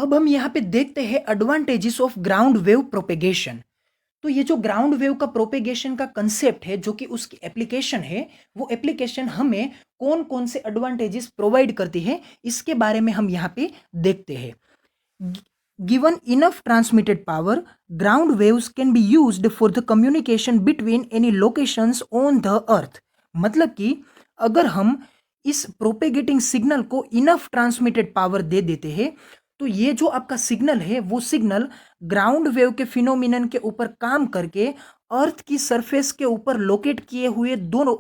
अब हम यहाँ पे देखते हैं advantages of ground wave propagation. तो ये जो ग्राउंड वेव का प्रोपेगेशन का कंसेप्ट है, जो कि उसकी एप्लीकेशन है, वो एप्लीकेशन हमें कौन कौन से एडवांटेजेस प्रोवाइड करती है, इसके बारे में हम यहाँ पे देखते हैं। Given enough transmitted power, ground waves can be used for the communication between any locations on the earth। मतलब कि अगर हम इस प्रोपेगेटिंग सिग्नल को इनफ ट्रांसमिटेड पावर दे देते हैं, तो ये जो आपका सिग्नल है वो सिग्नल ग्राउंड वेव के फिनोमिनन के ऊपर काम करके अर्थ की सरफेस के ऊपर लोकेट किए हुए दोनों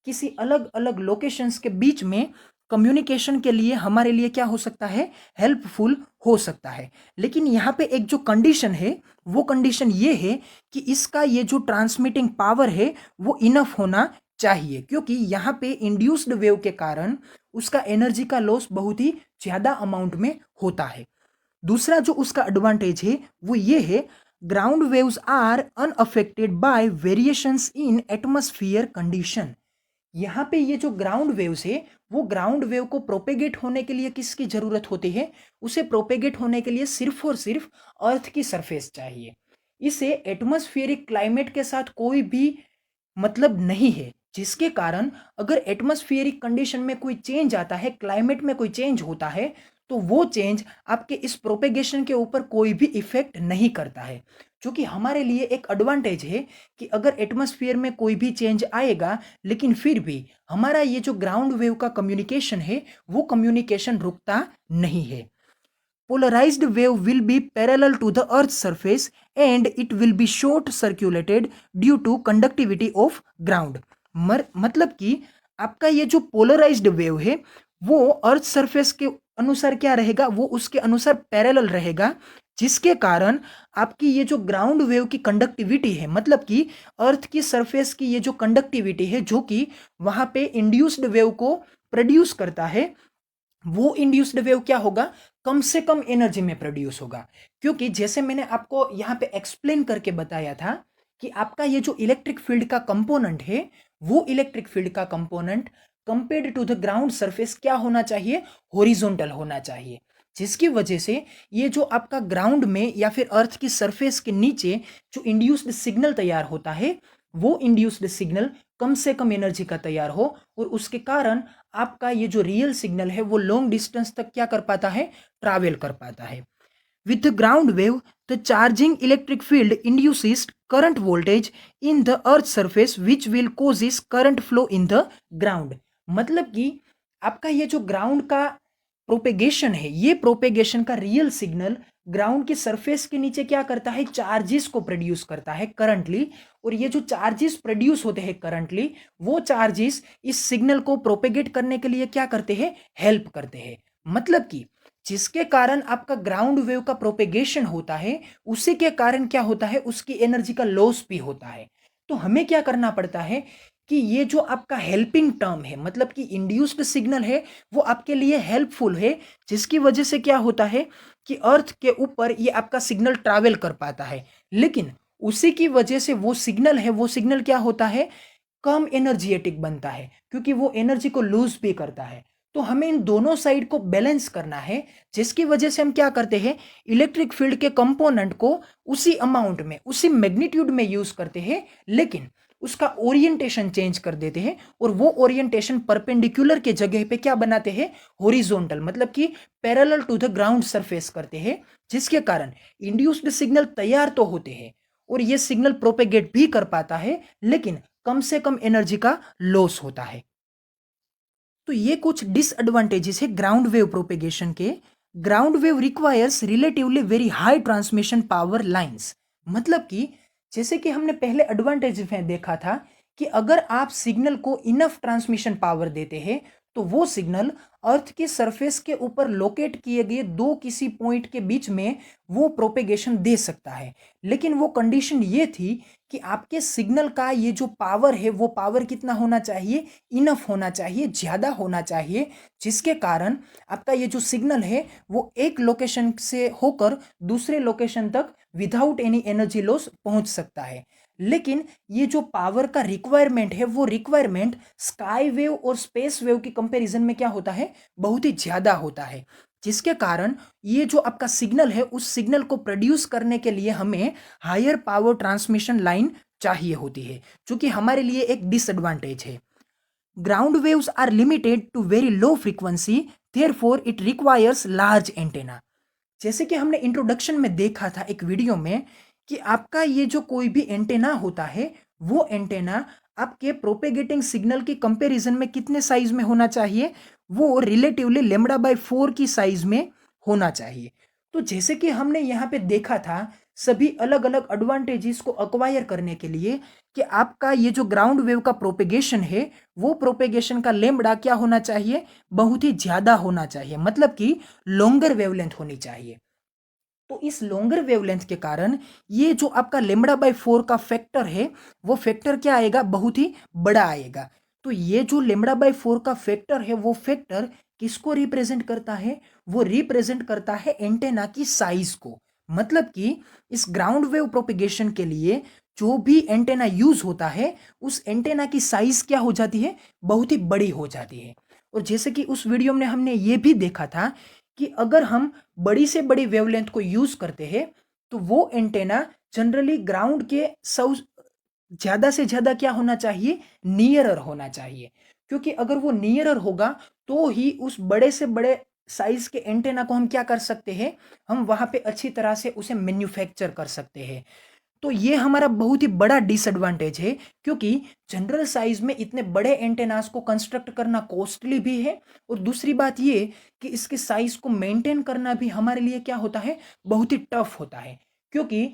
किसी अलग अलग लोकेशंस के बीच में कम्युनिकेशन के लिए हमारे लिए क्या हो सकता है, हेल्पफुल हो सकता है। लेकिन यहाँ पे एक जो कंडीशन है, वो कंडीशन ये है कि इसका ये जो ट्रांसमिटिंग पावर है वो इनफ होना चाहिए, क्योंकि यहाँ पे इंड्यूस्ड वेव के कारण उसका एनर्जी का लॉस बहुत ही ज़्यादा अमाउंट में होता है। दूसरा जो उसका एडवांटेज है वो ये है, ground waves are unaffected by variations in atmosphere condition. यहाँ पे ये जो ग्राउंड वेव्स है, वो ग्राउंड वेव को प्रोपेगेट होने के लिए किसकी जरूरत होती है, उसे प्रोपेगेट होने के लिए सिर्फ और सिर्फ अर्थ की सरफेस चाहिए। इसे एटमॉस्फेरिक क्लाइमेट के साथ कोई भी मतलब नहीं है, जिसके कारण अगर एटमॉस्फेरिक कंडीशन में कोई चेंज आता है, क्लाइमेट में कोई चेंज होता है, तो वो चेंज आपके इस प्रोपेगेशन के ऊपर कोई भी इफेक्ट नहीं करता है। जो कि हमारे लिए एक एडवांटेज है कि अगर एटमॉस्फेयर में कोई भी चेंज आएगा, लेकिन फिर भी हमारा ये जो ग्राउंड वेव का कम्युनिकेशन है, वो कम्युनिकेशन रुकता नहीं है। Polarized wave will be parallel to the Earth's surface and it will be short circulated due to conductivity of ground। मतलब कि आपका ये जो पोलराइज्ड वेव है वो अर्थ सरफेस के अनुसार क्या रहेगा, वो उसके अनुसार पैरेलल रहेगा, जिसके कारण आपकी ये जो ग्राउंड वेव की कंडक्टिविटी है, मतलब कि अर्थ की सरफेस की ये जो कंडक्टिविटी है, जो कि वहां पे इंड्यूस्ड वेव को प्रोड्यूस करता है, वो इंड्यूस्ड वेव क्या होगा, कम से कम एनर्जी में प्रोड्यूस होगा। क्योंकि जैसे मैंने आपको यहाँ पे एक्सप्लेन करके बताया था कि आपका ये जो इलेक्ट्रिक फील्ड का कंपोनेंट है, वो इलेक्ट्रिक फील्ड का component compared to the ground surface क्या होना चाहिए, हॉरिजॉन्टल होना चाहिए। जिसकी वजह से ये जो आपका ग्राउंड में या फिर अर्थ की सरफेस के नीचे जो इंड्यूस्ड सिग्नल तैयार होता है, वो इंड्यूस्ड सिग्नल कम से कम एनर्जी का तैयार हो, और उसके कारण आपका ये जो रियल सिग्नल है वो लॉन्ग डिस्टेंस तक क्या कर पाता है, ट्रैवल कर पाता है। With the ground wave the charging electric field induces current voltage in the earth surface which will causes current flow in the ground. मतलब कि आपका ये जो ग्राउंड का प्रोपेगेशन है, ये प्रोपेगेशन का रियल सिग्नल ग्राउंड की सरफेस के नीचे क्या करता है, चार्जेस को प्रोड्यूस करता है करंटली। और ये जो चार्जेस प्रोड्यूस होते हैं करंटली, वो चार्जेस इस सिग्नल को प्रोपेगेट करने के लिए क्या करते हैं, हेल्प करते हैं। मतलब कि जिसके कारण आपका ग्राउंड वेव का प्रोपेगेशन होता है, उसी के कारण क्या होता है, उसकी एनर्जी का लॉस भी होता है। तो हमें क्या करना पड़ता है कि ये जो आपका हेल्पिंग टर्म है, मतलब कि इंड्यूस्ड सिग्नल है, वो आपके लिए हेल्पफुल है, जिसकी वजह से क्या होता है कि अर्थ के ऊपर ये आपका सिग्नल ट्रैवल कर पाता है। लेकिन उसी की वजह से वो सिग्नल है, वो सिग्नल क्या होता है, कम एनर्जेटिक बनता है, क्योंकि वो एनर्जी को लूज भी करता है। तो हमें इन दोनों साइड को बैलेंस करना है, जिसकी वजह से हम क्या करते हैं, इलेक्ट्रिक फील्ड के कंपोनेंट को उसी अमाउंट में, उसी मैग्नीट्यूड में यूज करते हैं, लेकिन उसका ओरिएंटेशन चेंज कर देते हैं, और वो ओरिएंटेशन परपेंडिकुलर के जगह पे क्या बनाते हैं, हॉरिजॉन्टल, मतलब कि parallel to the ground surface करते हैं, जिसके कारण इंड्यूस्ड सिग्नल तैयार तो होते हैं और ये सिग्नल प्रोपेगेट भी कर पाता है, लेकिन कम से कम एनर्जी का लॉस होता है। तो ये कुछ डिसएडवांटेजेस है ग्राउंड वेव प्रोपेगेशन के। Ground wave requires relatively very high transmission power lines. मतलब कि जैसे कि हमने पहले एडवांटेज में देखा था कि अगर आप सिग्नल को इनफ ट्रांसमिशन पावर देते हैं, तो वो सिग्नल अर्थ के सरफेस के ऊपर लोकेट किए गए दो किसी पॉइंट के बीच में वो प्रोपेगेशन दे सकता है। लेकिन वो कंडीशन ये थी कि आपके सिग्नल का ये जो पावर है, वो पावर कितना होना चाहिए, इनफ होना चाहिए, ज़्यादा होना चाहिए, जिसके कारण आपका ये जो सिग्नल है वो एक लोकेशन से होकर दूसरे लोकेशन तक विदाउट एनी एनर्जी लॉस पहुंच सकता है। लेकिन ये जो पावर का रिक्वायरमेंट है, वो रिक्वायरमेंट स्काई वेव और स्पेस वेव की कंपैरिजन में क्या होता है, बहुत ही ज़्यादा होता है। जिसके कारण ये जो आपका सिग्नल है उस सिग्नल को प्रोड्यूस करने के लिए हमें हायर पावर ट्रांसमिशन लाइन चाहिए होती है, जो कि हमारे लिए एक डिसएडवांटेज है। Ground waves are limited to very low frequency, therefore it requires large antenna. जैसे कि हमने इंट्रोडक्शन में देखा था एक वीडियो में कि आपका ये जो कोई भी एंटेना होता है वो एंटेना आपके प्रोपेगेटिंग सिग्नल की कंपैरिजन में कितने साइज में होना चाहिए, वो रिलेटिवली λ/4 की साइज में होना चाहिए। तो जैसे कि हमने यहाँ पे देखा था सभी अलग अलग एडवांटेजेस को अक्वायर करने के लिए कि आपका ये जो ग्राउंड वेव का प्रोपेगेशन है वो प्रोपेगेशन का लेमड़ा क्या होना चाहिए, बहुत ही ज्यादा होना चाहिए, मतलब कि लॉन्गर वेवलेंथ होनी चाहिए। तो इस लॉन्गर वेवलेंथ के कारण ये जो आपका λ/4 का फैक्टर है वो फैक्टर क्या आएगा, बहुत ही बड़ा आएगा। तो ये जो λ/4 का फैक्टर है वो फैक्टर किसको रिप्रेजेंट करता है, वो रिप्रेजेंट करता है एंटेना की साइज को। मतलब कि इस ग्राउंड वेव प्रोपिगेशन के लिए जो भी एंटेना यूज होता है उस एंटेना की साइज क्या हो जाती है, बहुत ही बड़ी हो जाती है। और जैसे कि उस वीडियो में हमने ये भी देखा था कि अगर हम बड़ी से बड़ी वेवलेंथ को यूज करते हैं तो वो एंटेना जनरली ग्राउंड के सौ ज्यादा से ज्यादा क्या होना चाहिए, नियरर होना चाहिए। क्योंकि अगर वो नियरर होगा तो ही उस बड़े से बड़े साइज के एंटेना को हम क्या कर सकते हैं, हम वहां पे अच्छी तरह से उसे मैन्युफैक्चर कर सकते हैं। तो ये हमारा बहुत ही बड़ा डिसएडवांटेज है, क्योंकि जनरल साइज में इतने बड़े एंटेनास को कंस्ट्रक्ट करना कॉस्टली भी है, और दूसरी बात ये कि इसके साइज को मेंटेन करना भी हमारे लिए क्या होता है, बहुत ही टफ होता है। क्योंकि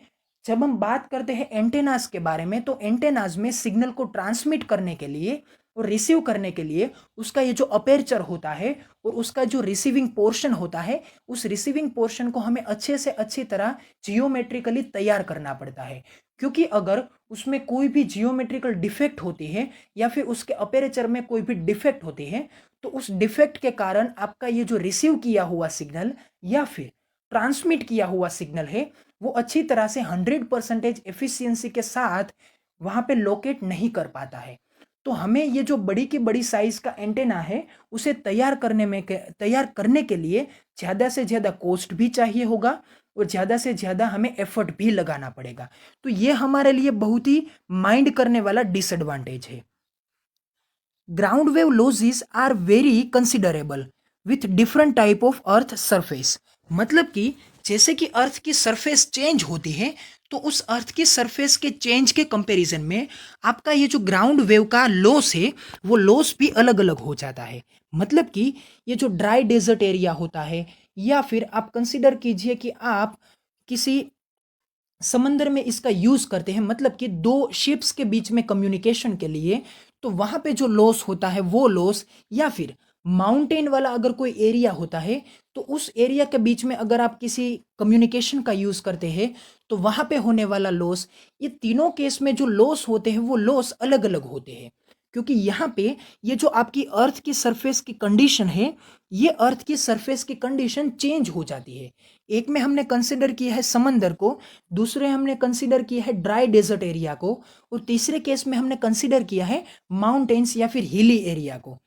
जब हम बात करते हैं एंटेनास के बारे में तो एंटेनास में सिग्नल को ट्रांसमिट करने के लिए और रिसीव करने के लिए उसका ये जो अपेरचर होता है और उसका जो रिसीविंग पोर्शन होता है, उस रिसीविंग पोर्शन को हमें अच्छे से अच्छी तरह जियोमेट्रिकली तैयार करना पड़ता है। क्योंकि अगर उसमें कोई भी जियोमेट्रिकल डिफेक्ट होती है या फिर उसके अपेरेचर में कोई भी डिफेक्ट होती है तो उस डिफेक्ट के कारण आपका ये जो रिसीव किया हुआ सिग्नल या फिर ट्रांसमिट किया हुआ सिग्नल है वो अच्छी तरह से 100% एफिशिएंसी के साथ वहां पे लोकेट नहीं कर पाता है। तो हमें ये जो बड़ी की बड़ी साइज का एंटेना है उसे तैयार करने के लिए ज़्यादा से ज़्यादा कॉस्ट भी चाहिए होगा और ज़्यादा से ज़्यादा हमें एफर्ट भी लगाना पड़ेगा। तो ये हमारे लिए बहुत ही माइंड करने वाला डिसएडवांटेज है। Ground wave losses are very considerable with different type of earth surface. मतलब कि जैसे कि अर्थ की सरफेस चेंज होती है तो उस अर्थ की सरफेस के चेंज के कंपैरिजन में आपका ये जो ग्राउंड वेव का लॉस है वो लॉस भी अलग अलग हो जाता है। मतलब कि ये जो ड्राई डेजर्ट एरिया होता है या फिर आप कंसिडर कीजिए कि आप किसी समंदर में इसका यूज करते हैं, मतलब कि दो शिप्स के बीच में कम्युनिकेशन के लिए, तो वहां पे जो लॉस होता है वो लॉस, या फिर माउंटेन वाला अगर कोई एरिया होता है तो उस एरिया के बीच में अगर आप किसी कम्युनिकेशन का यूज करते हैं तो वहां पे होने वाला लॉस, ये तीनों केस में जो लॉस होते हैं वो लॉस अलग अलग होते हैं। क्योंकि यहाँ पे ये जो आपकी अर्थ की सरफेस की कंडीशन है, ये अर्थ की सरफेस की कंडीशन चेंज हो जाती है। एक में हमने कंसिडर किया है समंदर को, दूसरे हमने कंसिडर किया है ड्राई डेजर्ट एरिया को, और तीसरे केस में हमने कंसिडर किया है माउंटेन्स या फिर हिली एरिया को।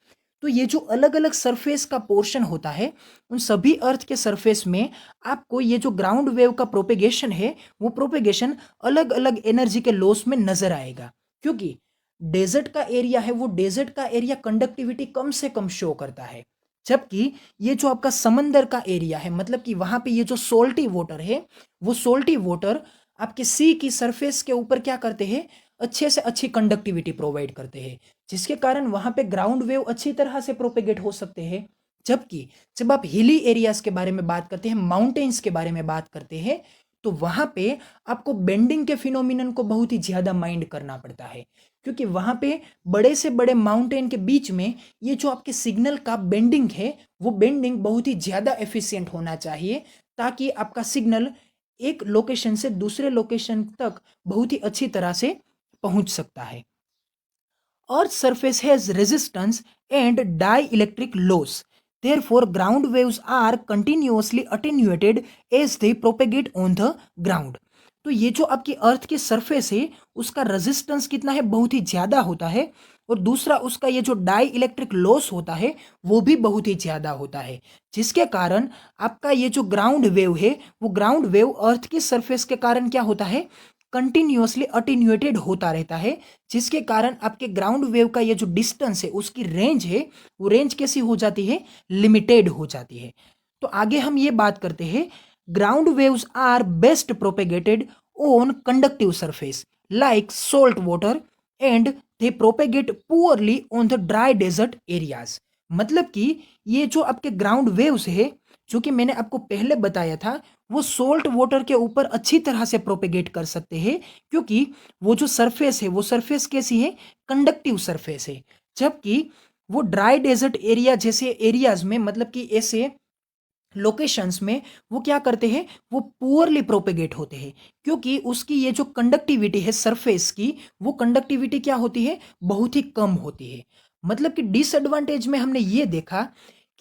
तो ये जो अलग अलग सरफेस का पोर्शन होता है उन सभी अर्थ के सरफेस में आपको ये जो ग्राउंड वेव का प्रोपेगेशन है वो प्रोपेगेशन अलग अलग एनर्जी के लॉस में नजर आएगा। क्योंकि डेजर्ट का एरिया है वो डेजर्ट का एरिया कंडक्टिविटी कम से कम शो करता है, जबकि ये जो आपका समंदर का एरिया है, मतलब कि वहां पे ये जो सोल्टी वाटर है वो सोल्टी वाटर आपके सी की सरफेस के ऊपर क्या करते हैं, अच्छे से अच्छी कंडक्टिविटी प्रोवाइड करते हैं, जिसके कारण वहां पे ग्राउंड वेव अच्छी तरह से प्रोपेगेट हो सकते हैं। जबकि जब आप हिली एरियाज के बारे में बात करते हैं, माउंटेन्स के बारे में बात करते हैं, तो वहां पे आपको बेंडिंग के फिनोमिनन को बहुत ही ज्यादा माइंड करना पड़ता है। क्योंकि वहां पे बड़े से बड़े माउंटेन के बीच में ये जो आपके सिग्नल का बेंडिंग है वो बेंडिंग बहुत ही ज्यादा एफिशिएंट होना चाहिए, ताकि आपका सिग्नल एक लोकेशन से दूसरे लोकेशन तक बहुत ही अच्छी तरह से पहुंच सकता है। Earth's surface has resistance and dielectric loss. Therefore, ground waves are continuously attenuated as they propagate on the ground. तो ये जो आपकी अर्थ की सरफेस है उसका रेजिस्टेंस कितना है, बहुत ही ज्यादा होता है, और दूसरा उसका ये जो डाई इलेक्ट्रिक लॉस होता है वो भी बहुत ही ज़्यादा होता है, जिसके कारण आपका ये जो ग्राउंड वेव है वो ग्राउंड वेव अर्थ की सरफेस के कारण क्या होता है, कंटिन्यूअसली अटेन्यूएटेड होता रहता है, जिसके कारण आपके ग्राउंड वेव का ये जो डिस्टेंस है उसकी रेंज है वो रेंज कैसी हो जाती है, लिमिटेड हो जाती है। तो आगे हम ये बात करते हैं, ground waves are best propagated on conductive surface like salt water and they propagate poorly on the dry desert areas. मतलब कि ये जो आपके ग्राउंड वेव्स है जो कि मैंने आपको पहले बताया था वो सोल्ट वाटर के ऊपर अच्छी तरह से प्रोपेगेट कर सकते हैं, क्योंकि वो जो सरफेस है वो सरफेस कैसी है, कंडक्टिव सरफेस है। जबकि वो ड्राई डेजर्ट एरिया जैसे एरियाज में, मतलब कि ऐसे लोकेशंस में वो क्या करते हैं, वो पुअरली प्रोपेगेट होते हैं, क्योंकि उसकी ये जो कंडक्टिविटी है सरफेस की, वो कंडक्टिविटी क्या होती है, बहुत ही कम होती है। मतलब कि डिसएडवांटेज में हमने ये देखा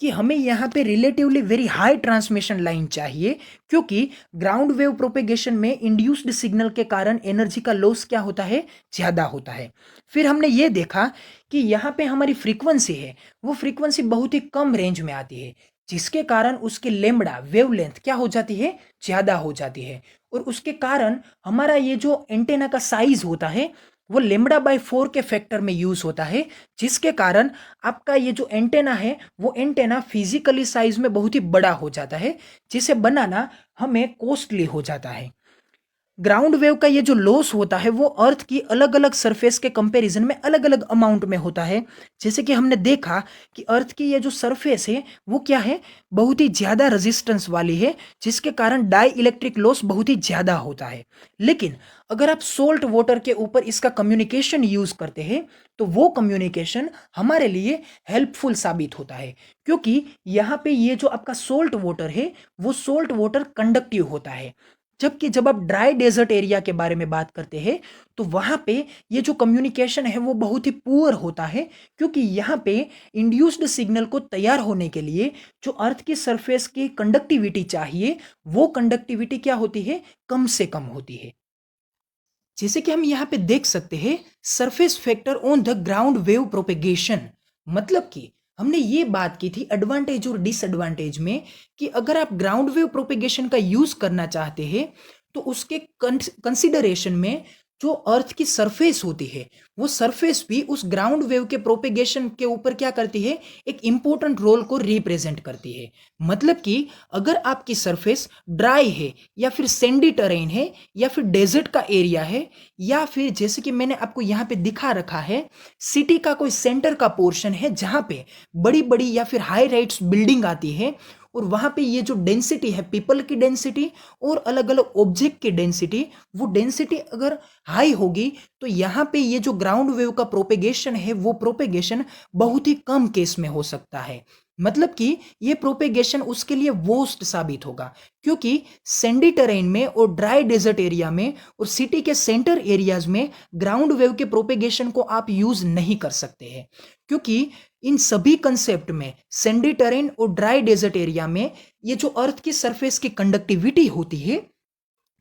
कि हमें यहाँ पे relatively very high transmission line चाहिए, क्योंकि ग्राउंड वेव प्रोपेगेशन में इंड्यूस्ड सिग्नल के कारण एनर्जी का लॉस क्या होता है, ज़्यादा होता है। फिर हमने ये देखा कि यहाँ पे हमारी फ्रीक्वेंसी है वो फ्रीक्वेंसी बहुत ही कम रेंज में आती है, जिसके कारण उसकी लेम्बडा वेवलेंथ क्या हो जाती है, ज़्यादा हो जाती है। और उसके कारण हमारा ये जो एंटेना का साइज होता है वो लेम्बडा बाय 4 के फैक्टर में यूज होता है, जिसके कारण आपका ये जो एंटेना है वो एंटेना फिजिकली साइज में बहुत ही बड़ा हो जाता है, जिसे बनाना हमें कॉस्टली हो जाता है। ग्राउंड वेव का ये जो लॉस होता है वो अर्थ की अलग अलग सरफेस के कंपैरिजन में अलग अलग अमाउंट में होता है। जैसे कि हमने देखा कि अर्थ की ये जो सरफेस है वो क्या है, बहुत ही ज़्यादा रेजिस्टेंस वाली है, जिसके कारण डाई इलेक्ट्रिक लॉस बहुत ही ज़्यादा होता है। लेकिन अगर आप सोल्ट वाटर के ऊपर इसका कम्युनिकेशन यूज़ करते हैं तो वो कम्युनिकेशन हमारे लिए हेल्पफुल साबित होता है, क्योंकि यहाँ पे ये जो आपका सोल्ट वाटर है वो सोल्ट वाटर कंडक्टिव होता है। जबकि जब आप ड्राई डेजर्ट एरिया के बारे में बात करते हैं तो वहाँ पे ये जो कम्युनिकेशन है वो बहुत ही पुअर होता है, क्योंकि यहाँ पे इंड्यूस्ड सिग्नल को तैयार होने के लिए जो अर्थ की सरफेस की कंडक्टिविटी चाहिए वो कंडक्टिविटी क्या होती है, कम से कम होती है। जैसे कि हम यहाँ पे देख सकते हैं surface factor on the ground wave propagation. मतलब कि हमने ये बात की थी एडवांटेज और डिसएडवांटेज में कि अगर आप ग्राउंड वेव प्रोपेगेशन का यूज करना चाहते हैं तो उसके कंसिडरेशन में जो अर्थ की सरफेस होती है वो सरफेस भी उस ग्राउंड वेव के प्रोपेगेशन के ऊपर क्या करती है, एक इंपॉर्टेंट रोल को रिप्रेजेंट करती है। मतलब कि अगर आपकी सरफेस ड्राई है या फिर सैंडी टेरेन है या फिर डेजर्ट का एरिया है या फिर जैसे कि मैंने आपको यहाँ पे दिखा रखा है सिटी का कोई सेंटर का पोर्शन है जहाँ पे बड़ी बड़ी या फिर हाई राइट्स बिल्डिंग आती है और वहाँ पे ये जो डेंसिटी है पीपल की डेंसिटी और अलग अलग ऑब्जेक्ट की डेंसिटी, वो डेंसिटी अगर हाई होगी तो यहाँ पे ये जो ग्राउंड वेव का प्रोपेगेशन है वो प्रोपेगेशन बहुत ही कम केस में हो सकता है। मतलब कि ये प्रोपेगेशन उसके लिए वर्स्ट साबित होगा, क्योंकि सैंडी टेरेन में और ड्राई डेजर्ट एरिया में और सिटी के सेंटर एरियाज में ग्राउंड वेव के प्रोपेगेशन को आप यूज नहीं कर सकते हैं, क्योंकि इन सभी कंसेप्ट में सैंडी टेरेन और ड्राई डेजर्ट एरिया में ये जो अर्थ की सरफेस की कंडक्टिविटी होती है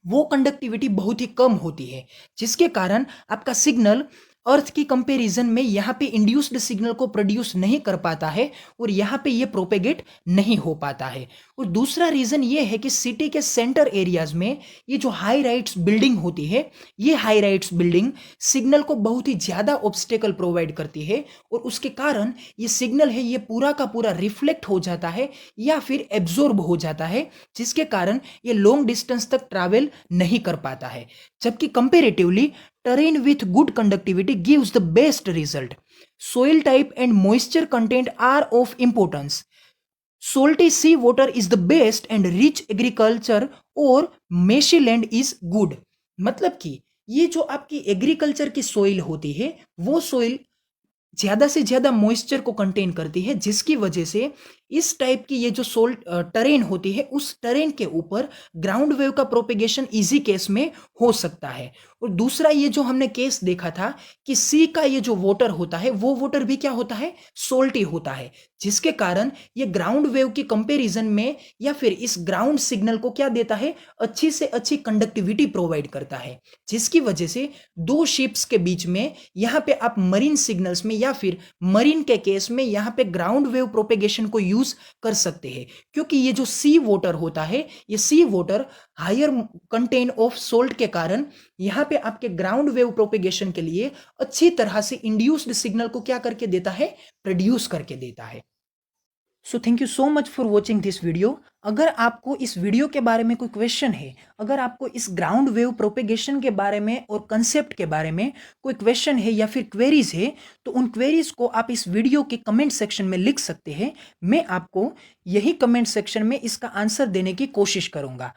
वो कंडक्टिविटी बहुत ही कम होती है, जिसके कारण आपका सिग्नल अर्थ की कंपैरिजन में यहाँ पे इंड्यूस्ड सिग्नल को प्रोड्यूस नहीं कर पाता है और यहाँ पे ये प्रोपेगेट नहीं हो पाता है। और दूसरा रीजन ये है कि सिटी के सेंटर एरियाज में ये जो हाई राइट्स बिल्डिंग होती है ये हाई राइट्स बिल्डिंग सिग्नल को बहुत ही ज़्यादा ऑब्स्टेकल प्रोवाइड करती है और उसके कारण ये सिग्नल है ये पूरा का पूरा रिफ्लेक्ट हो जाता है या फिर एब्जॉर्ब हो जाता है, जिसके कारण ये लॉन्ग डिस्टेंस तक ट्रैवल नहीं कर पाता है। जबकि comparatively terrain with good conductivity gives the best result. Soil type and moisture content are of importance. Salty sea water is the best and rich agriculture or meshy land is good. मतलब कि ये जो आपकी agriculture की soil होती है वो soil ज़्यादा से ज़्यादा मॉइस्चर को कंटेन करती है, जिसकी वजह से इस टाइप की ये जो सोल्ट टेरेन होती है उस टेरेन के ऊपर ग्राउंड वेव का प्रोपेगेशन इजी केस में हो सकता है। और दूसरा ये जो हमने केस देखा था कि सी का ये जो वाटर होता है वो वाटर भी क्या होता है, सोल्टी होता है, जिसके कारण ये ग्राउंड वेव की कंपैरिजन में या फिर इस ग्राउंड सिग्नल को क्या देता है, अच्छी से अच्छी कंडक्टिविटी प्रोवाइड करता है, जिसकी वजह से दो शिप्स के बीच में यहाँ पे आप मरीन सिग्नल्स में या फिर मरीन के केस में यहाँ पे ग्राउंड वेव प्रोपेगेशन को यूज कर सकते हैं, क्योंकि ये जो सी वाटर होता है, ये sea water higher content of salt के कारण यहाँ पे आपके ग्राउंड वेव प्रोपेगेशन के लिए अच्छी तरह से इंड्यूस्ड सिग्नल को क्या करके देता है, प्रोड्यूस करके देता है। So thank you so much for watching this video. अगर आपको इस वीडियो के बारे में कोई क्वेश्चन है, अगर आपको इस ग्राउंड वेव प्रोपेगेशन के बारे में और कंसेप्ट के बारे में कोई क्वेश्चन है या फिर क्वेरीज है, तो उन क्वेरीज को आप इस वीडियो के कमेंट सेक्शन में लिख सकते हैं। मैं आपको यही कमेंट सेक्शन में इसका आंसर देने की कोशिश करूंगा।